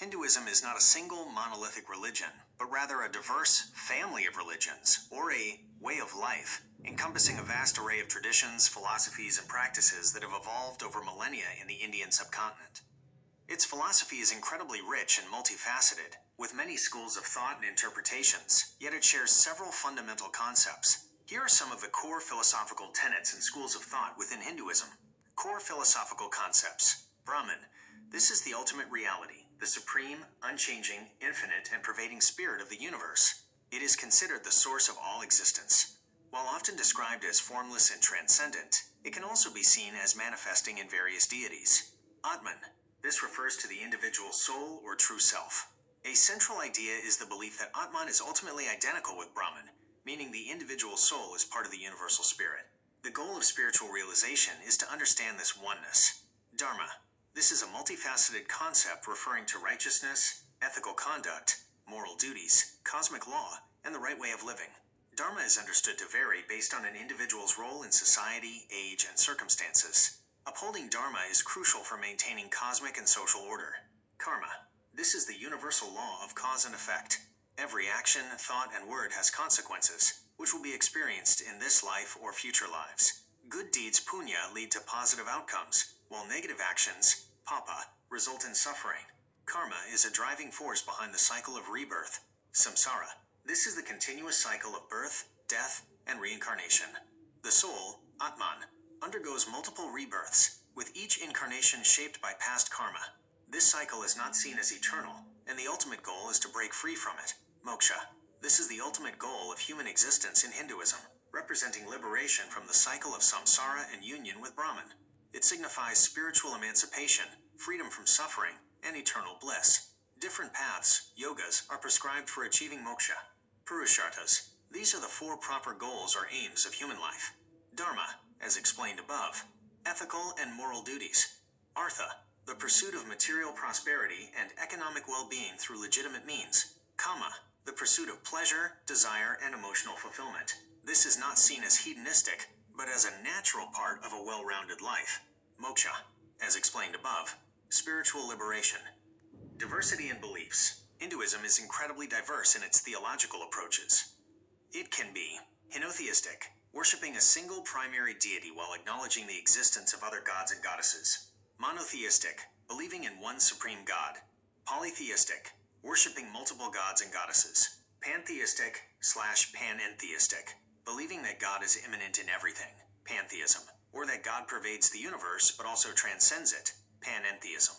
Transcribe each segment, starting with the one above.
Hinduism is not a single monolithic religion, but rather a diverse family of religions, or a way of life, encompassing a vast array of traditions, philosophies, and practices that have evolved over millennia in the Indian subcontinent. Its philosophy is incredibly rich and multifaceted, with many schools of thought and interpretations, yet it shares several fundamental concepts. Here are some of the core philosophical tenets and schools of thought within Hinduism. Core philosophical concepts. Brahman. This is the ultimate reality, the supreme, unchanging, infinite, and pervading spirit of the universe. It is considered the source of all existence. While often described as formless and transcendent, it can also be seen as manifesting in various deities. Atman. This refers to the individual soul or true self. A central idea is the belief that Atman is ultimately identical with Brahman, meaning the individual soul is part of the universal spirit. The goal of spiritual realization is to understand this oneness. Dharma. This is a multifaceted concept referring to righteousness, ethical conduct, moral duties, cosmic law, and the right way of living. Dharma is understood to vary based on an individual's role in society, age, and circumstances. Upholding Dharma is crucial for maintaining cosmic and social order. Karma. This is the universal law of cause and effect. Every action, thought, and word has consequences, which will be experienced in this life or future lives. Good deeds, punya, lead to positive outcomes, while negative actions, papa, result in suffering. Karma is a driving force behind the cycle of rebirth. Samsara. This is the continuous cycle of birth, death, and reincarnation. The soul, Atman, undergoes multiple rebirths, with each incarnation shaped by past karma. This cycle is not seen as eternal, and the ultimate goal is to break free from it. Moksha. This is the ultimate goal of human existence in Hinduism, representing liberation from the cycle of samsara and union with Brahman. It signifies spiritual emancipation, freedom from suffering, and eternal bliss. Different paths, yogas, are prescribed for achieving moksha. Purusharthas. These are the four proper goals or aims of human life. Dharma, as explained above. Ethical and moral duties. Artha. The pursuit of material prosperity and economic well-being through legitimate means. Kama. The pursuit of pleasure, desire, and emotional fulfillment. This is not seen as hedonistic, but as a natural part of a well-rounded life. Moksha. As explained above. Spiritual liberation. Diversity in beliefs. Hinduism is incredibly diverse in its theological approaches. It can be henotheistic, worshipping a single primary deity while acknowledging the existence of other gods and goddesses. Monotheistic, believing in one supreme god. Polytheistic, worshipping multiple gods and goddesses. Pantheistic/panentheistic, believing that God is immanent in everything. Pantheism, or that God pervades the universe but also transcends it. Panentheism.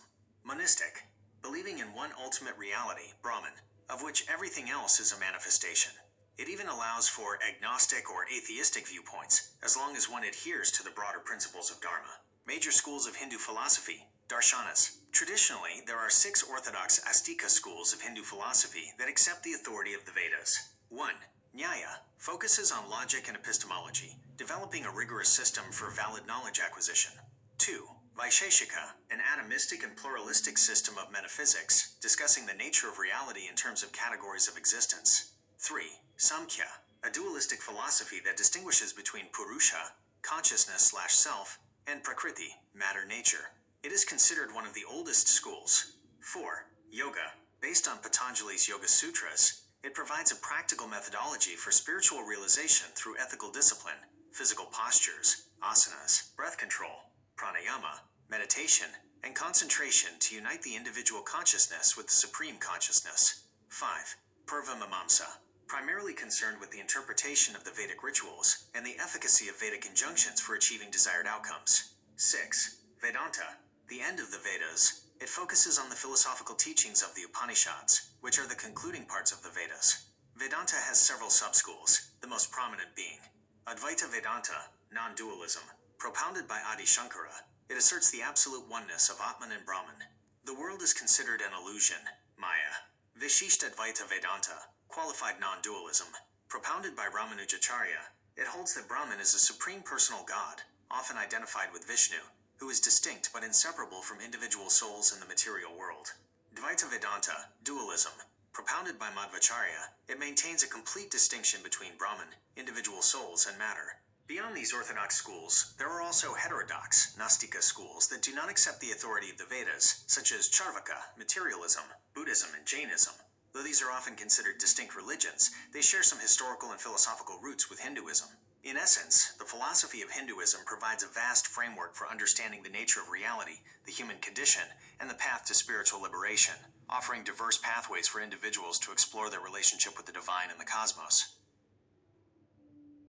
Monistic, believing in one ultimate reality, Brahman, of which everything else is a manifestation. It even allows for agnostic or atheistic viewpoints, as long as one adheres to the broader principles of Dharma. Major schools of Hindu philosophy. Darshanas. Traditionally, there are 6 orthodox Astika schools of Hindu philosophy that accept the authority of the Vedas. 1. Nyaya focuses on logic and epistemology, developing a rigorous system for valid knowledge acquisition. 2. Vaisheshika, an atomistic and pluralistic system of metaphysics, discussing the nature of reality in terms of categories of existence. 3. Samkhya, a dualistic philosophy that distinguishes between Purusha, consciousness/self, and Prakriti, matter-nature. It is considered one of the oldest schools. 4. Yoga. Based on Patanjali's Yoga Sutras, it provides a practical methodology for spiritual realization through ethical discipline, physical postures, asanas, breath control, pranayama, meditation, and concentration to unite the individual consciousness with the supreme consciousness. 5. Purva Mimamsa, primarily concerned with the interpretation of the Vedic rituals and the efficacy of Vedic injunctions for achieving desired outcomes. 6. Vedanta, the end of the Vedas. It focuses on the philosophical teachings of the Upanishads, which are the concluding parts of the Vedas. Vedanta has several subschools, the most prominent being Advaita Vedanta, non-dualism, propounded by Adi Shankara. It asserts the absolute oneness of Atman and Brahman. The world is considered an illusion, Maya. Vishishta Advaita Vedanta, qualified non-dualism, propounded by Ramanujacharya. It holds that Brahman is a supreme personal god, often identified with Vishnu, who is distinct but inseparable from individual souls in the material world. Dvaita Vedanta, dualism, propounded by Madhvacharya, it maintains a complete distinction between Brahman, individual souls, and matter. Beyond these orthodox schools, there are also heterodox, Nastika schools that do not accept the authority of the Vedas, such as Charvaka, materialism, Buddhism, and Jainism. Though these are often considered distinct religions, they share some historical and philosophical roots with Hinduism. In essence, the philosophy of Hinduism provides a vast framework for understanding the nature of reality, the human condition, and the path to spiritual liberation, offering diverse pathways for individuals to explore their relationship with the divine and the cosmos.